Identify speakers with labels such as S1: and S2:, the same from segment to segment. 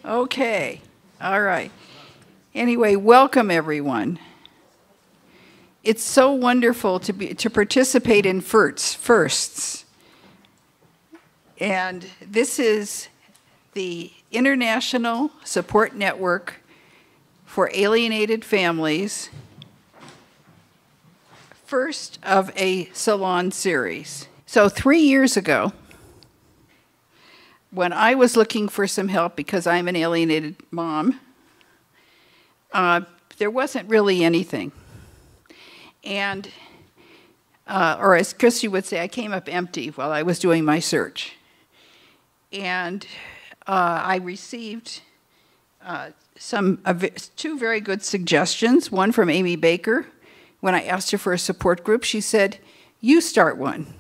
S1: Okay, all right. Anyway, welcome everyone. It's so wonderful to participate in firsts. And this is the International Support Network for Alienated Families, first of a salon series. So 3 years ago, when I was looking for some help because I'm an alienated mom, there wasn't really anything. And, or as Christy would say, I came up empty while I was doing my search. And I received two very good suggestions, one from Amy Baker. When I asked her for a support group, she said, "You start one."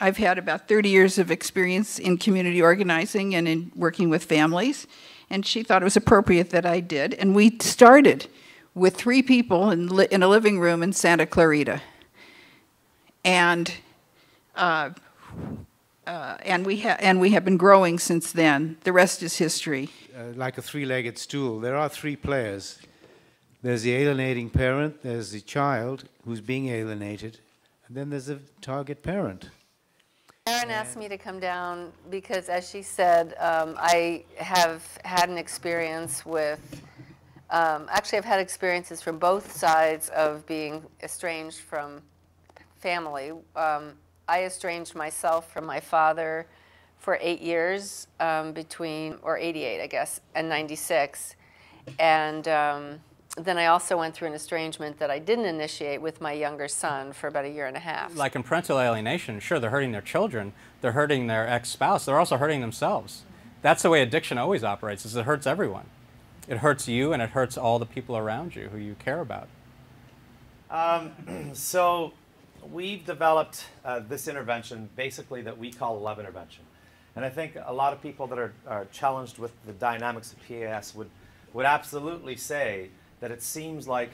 S1: I've had about 30 years of experience in community organizing and in working with families, and she thought it was appropriate that I did. And we started with 3 people in a living room in Santa Clarita. And we have been growing since then. The rest is history.
S2: Like a 3-legged stool, there are 3 players. There's the alienating parent, there's the child who's being alienated, and then there's the target parent.
S3: Erin asked me to come down because, as she said, I have had an experience with, actually I've had experiences from both sides of being estranged from family. I estranged myself from my father for 8 years between, or 88 I guess, and 96. And then I also went through an estrangement that I didn't initiate with my younger son for about 1.5 years.
S4: Like in parental alienation, sure, they're hurting their children, they're hurting their ex-spouse, they're also hurting themselves. That's the way addiction always operates, is it hurts everyone. It hurts you and it hurts all the people around you who you care about.
S5: So we've developed this intervention basically that we call love intervention. And I think a lot of people that are challenged with the dynamics of PAS would absolutely say that it seems like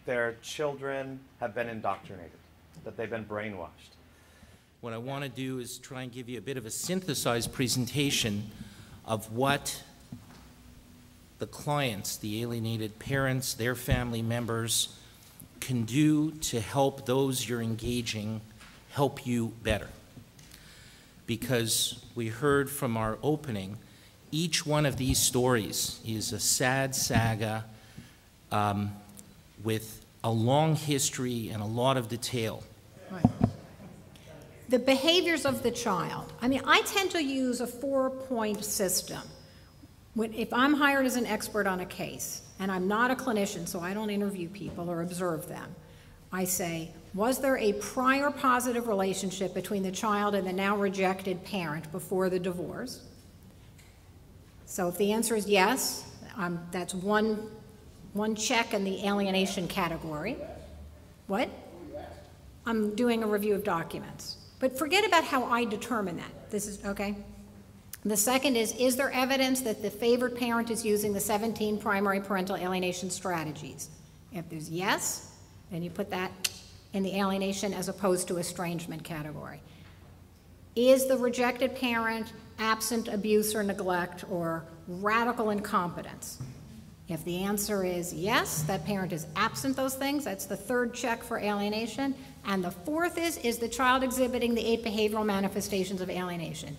S5: their children have been indoctrinated, that they've been brainwashed.
S6: What I want to do is try and give you a bit of a synthesized presentation of what the clients, the alienated parents, their family members can do to help those you're engaging help you better. Because we heard from our opening, each one of these stories is a sad saga with a long history and a lot of detail.
S7: Right. The behaviors of the child. I mean, I tend to use a 4-point system. If I'm hired as an expert on a case, and I'm not a clinician, so I don't interview people or observe them, I say, was there a prior positive relationship between the child and the now rejected parent before the divorce? So if the answer is yes, that's one check in the alienation category. What? I'm doing a review of documents. But forget about how I determine that. This is, okay? The second is there evidence that the favored parent is using the 17 primary parental alienation strategies? If there's yes, then you put that in the alienation as opposed to estrangement category. Is the rejected parent absent abuse or neglect or radical incompetence? If the answer is yes, that parent is absent those things, that's the 3rd check for alienation. And the 4th is the child exhibiting the 8 behavioral manifestations of alienation?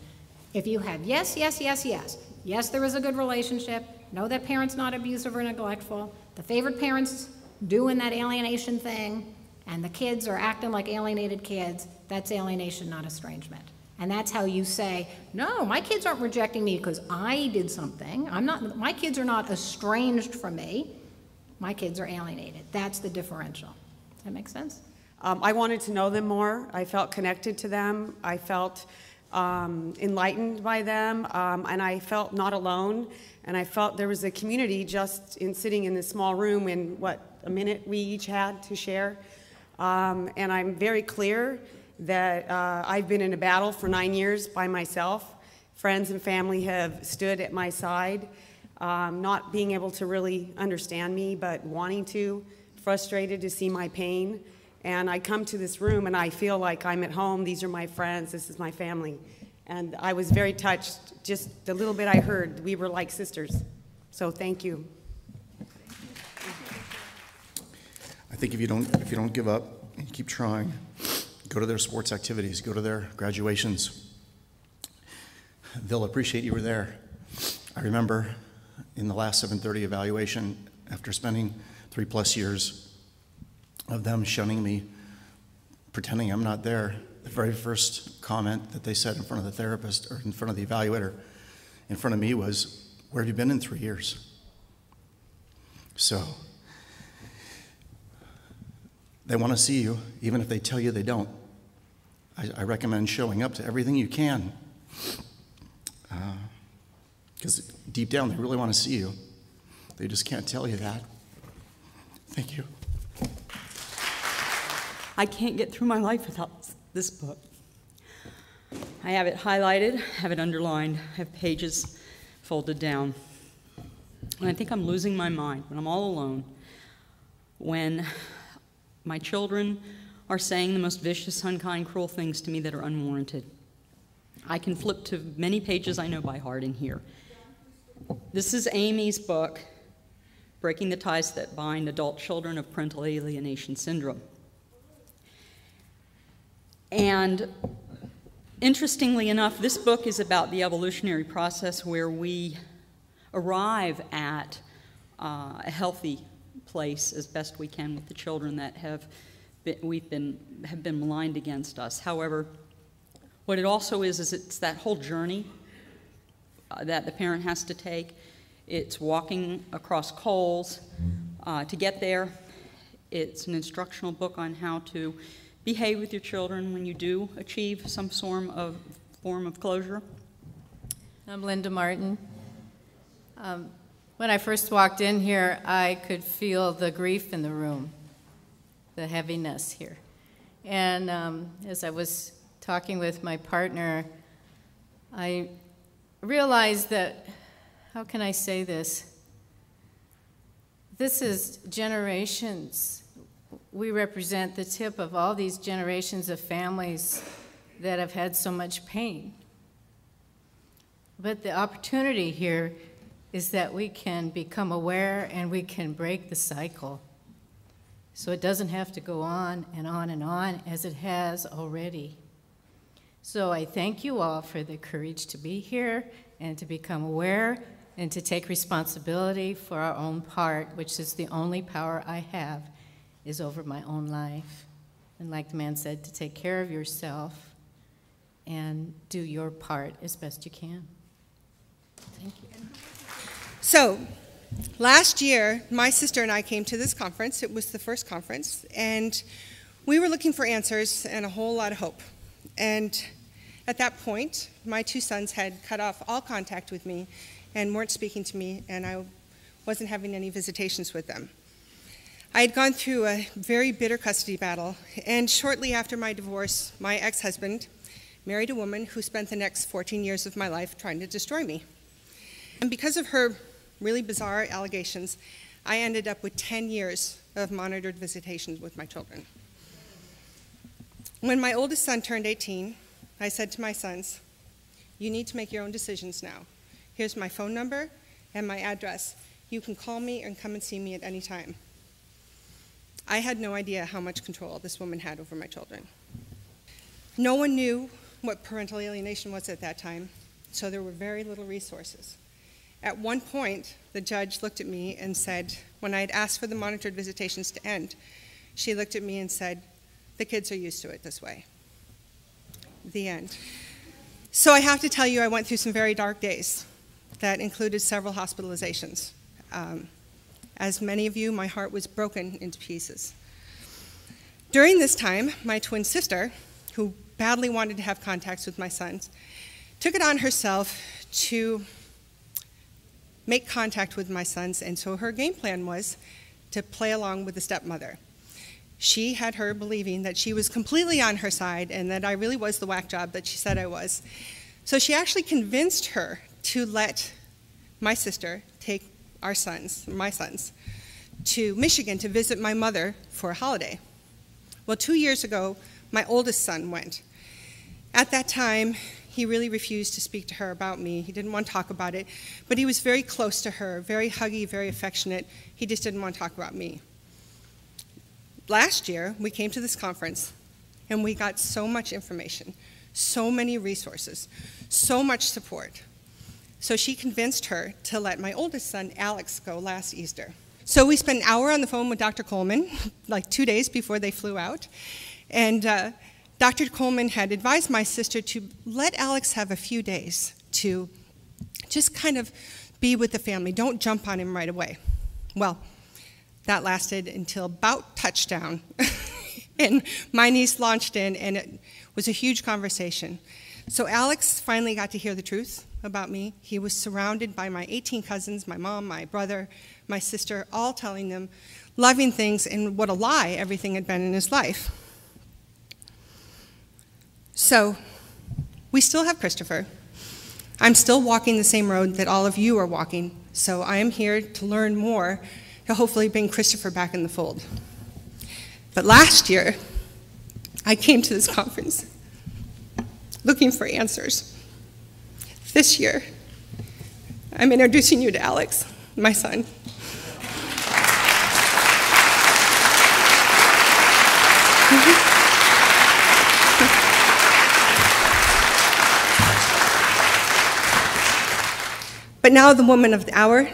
S7: If you have yes, yes, yes, yes, yes, there is a good relationship, no, that parent's not abusive or neglectful, the favored parent's doing that alienation thing, and the kids are acting like alienated kids, that's alienation, not estrangement. And that's how you say, no, my kids aren't rejecting me because I did something. My kids are not estranged from me. My kids are alienated. That's the differential. Does that make sense?
S8: I wanted to know them more. I felt connected to them. I felt enlightened by them, and I felt not alone. And I felt there was a community just in sitting in this small room in, what, a minute we each had to share. And I'm very clear that I've been in a battle for 9 years by myself. Friends and family have stood at my side, not being able to really understand me, but wanting to, frustrated to see my pain. And I come to this room and I feel like I'm at home. These are my friends. This is my family. And I was very touched. Just the little bit I heard, we were like sisters. So thank you.
S9: I think if you don't give up and keep trying, go to their sports activities, go to their graduations. They'll appreciate you were there. I remember in the last 7:30 evaluation, after spending 3+ years of them shunning me, pretending I'm not there, the very first comment that they said in front of the therapist or in front of the evaluator in front of me was, "Where have you been in 3 years?" So they want to see you, even if they tell you they don't. I recommend showing up to everything you can, because deep down they really want to see you. They just can't tell you that. Thank you.
S10: I can't get through my life without this book. I have it highlighted, have it underlined, have pages folded down. And I think I'm losing my mind when I'm all alone, when my children are saying the most vicious, unkind, cruel things to me that are unwarranted. I can flip to many pages I know by heart in here. This is Amy's book, Breaking the Ties That Bind Adult Children of Parental Alienation Syndrome. And interestingly enough, this book is about the evolutionary process where we arrive at a healthy place as best we can with the children that have been maligned against us. However, what it also is it's that whole journey that the parent has to take. It's walking across coals to get there. It's an instructional book on how to behave with your children when you do achieve some form of closure.
S11: I'm Linda Martin. When I first walked in here, I could feel the grief in the room, the heaviness here. And as I was talking with my partner, I realized that, how can I say this? This is generations. We represent the tip of all these generations of families that have had so much pain. But the opportunity here is that we can become aware and we can break the cycle. So it doesn't have to go on and on and on as it has already. So I thank you all for the courage to be here and to become aware and to take responsibility for our own part, which is the only power I have, is over my own life. And like the man said, to take care of yourself and do your part as best you can. Thank you.
S12: So, last year, my sister and I came to this conference. It was the first conference, and we were looking for answers and a whole lot of hope. And at that point, my 2 sons had cut off all contact with me and weren't speaking to me, and I wasn't having any visitations with them. I had gone through a very bitter custody battle, and shortly after my divorce, my ex-husband married a woman who spent the next 14 years of my life trying to destroy me. And because of her really bizarre allegations, I ended up with 10 years of monitored visitations with my children. When my oldest son turned 18, I said to my sons, "You need to make your own decisions now. Here's my phone number and my address. You can call me and come and see me at any time." I had no idea how much control this woman had over my children. No one knew what parental alienation was at that time, so there were very little resources. At one point, the judge looked at me and said, when I had asked for the monitored visitations to end, she looked at me and said, "The kids are used to it this way." The end. So I have to tell you, I went through some very dark days that included several hospitalizations. As many of you, my heart was broken into pieces. During this time, my twin sister, who badly wanted to have contacts with my sons, took it on herself to make contact with my sons, and so her game plan was to play along with the stepmother. She had her believing that she was completely on her side and that I really was the whack job that she said I was. So she actually convinced her to let my sister take my sons, to Michigan to visit my mother for a holiday. Well, 2 years ago, my oldest son went. At that time, He really refused to speak to her about me. He didn't want to talk about it, but he was very close to her, very huggy, very affectionate. He just didn't want to talk about me. Last year, we came to this conference, and we got so much information, so many resources, so much support. So she convinced her to let my oldest son, Alex, go last Easter. So we spent an hour on the phone with Dr. Coleman, like 2 days before they flew out. And Dr. Coleman had advised my sister to let Alex have a few days to just kind of be with the family. Don't jump on him right away. Well, that lasted until about touchdown. And my niece launched in, and it was a huge conversation. So Alex finally got to hear the truth about me. He was surrounded by my 18 cousins, my mom, my brother, my sister, all telling them loving things and what a lie everything had been in his life. So we still have Christopher. I'm still walking the same road that all of you are walking, so I am here to learn more to hopefully bring Christopher back in the fold. But last year, I came to this conference looking for answers. This year, I'm introducing you to Alex, my son. But now the woman of the hour,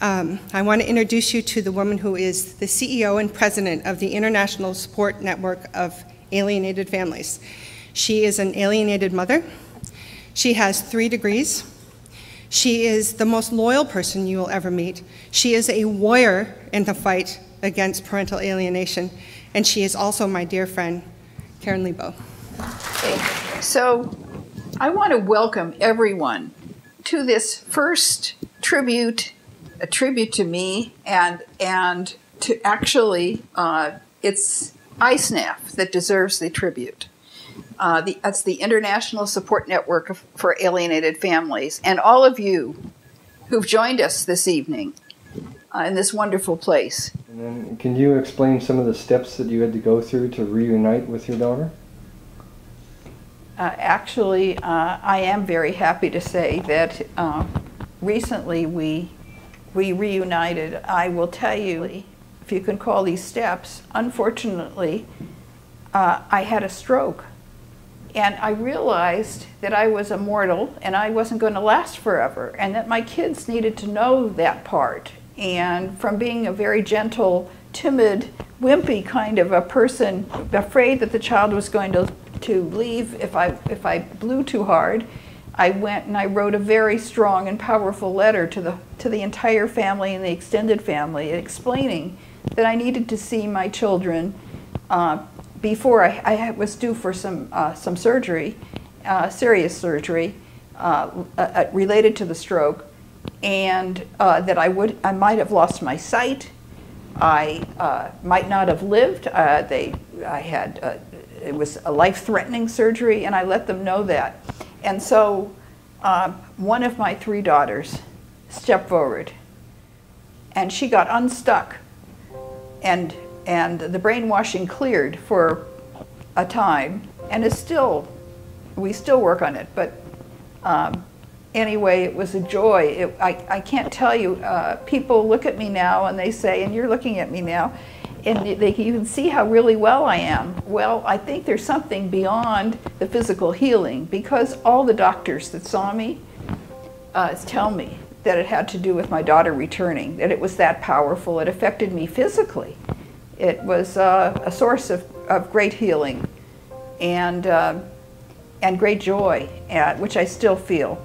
S12: I want to introduce you to the woman who is the CEO and president of the International Support Network of Alienated Families. She is an alienated mother. She has 3 degrees. She is the most loyal person you will ever meet. She is a warrior in the fight against parental alienation. And she is also my dear friend, Karen Lebow.
S1: Okay. So I want to welcome everyone to this first tribute, a tribute to me, and to actually, it's ISNAF that deserves the tribute. That's the International Support Network for Alienated Families, and all of you who've joined us this evening in this wonderful place.
S13: And then can you explain some of the steps that you had to go through to reunite with your daughter?
S1: Actually, I am very happy to say that recently we reunited. I will tell you, if you can call these steps, unfortunately, I had a stroke. And I realized that I was immortal and I wasn't going to last forever, and that my kids needed to know that part. And from being a very gentle, timid, wimpy kind of a person, afraid that the child was going to leave if I blew too hard, I went and I wrote a very strong and powerful letter to the entire family and the extended family, explaining that I needed to see my children before I was due for some surgery, serious surgery related to the stroke, and that I might have lost my sight, I might not have lived. It was a life-threatening surgery, and I let them know that. And so one of my 3 daughters stepped forward, and she got unstuck, and the brainwashing cleared for a time, and we still work on it, but anyway, it was a joy. I can't tell you, people look at me now and they say, and you're looking at me now, and you can see how really well I am. Well, I think there's something beyond the physical healing, because all the doctors that saw me tell me that it had to do with my daughter returning, that it was that powerful. It affected me physically. It was a source of great healing and great joy, which I still feel.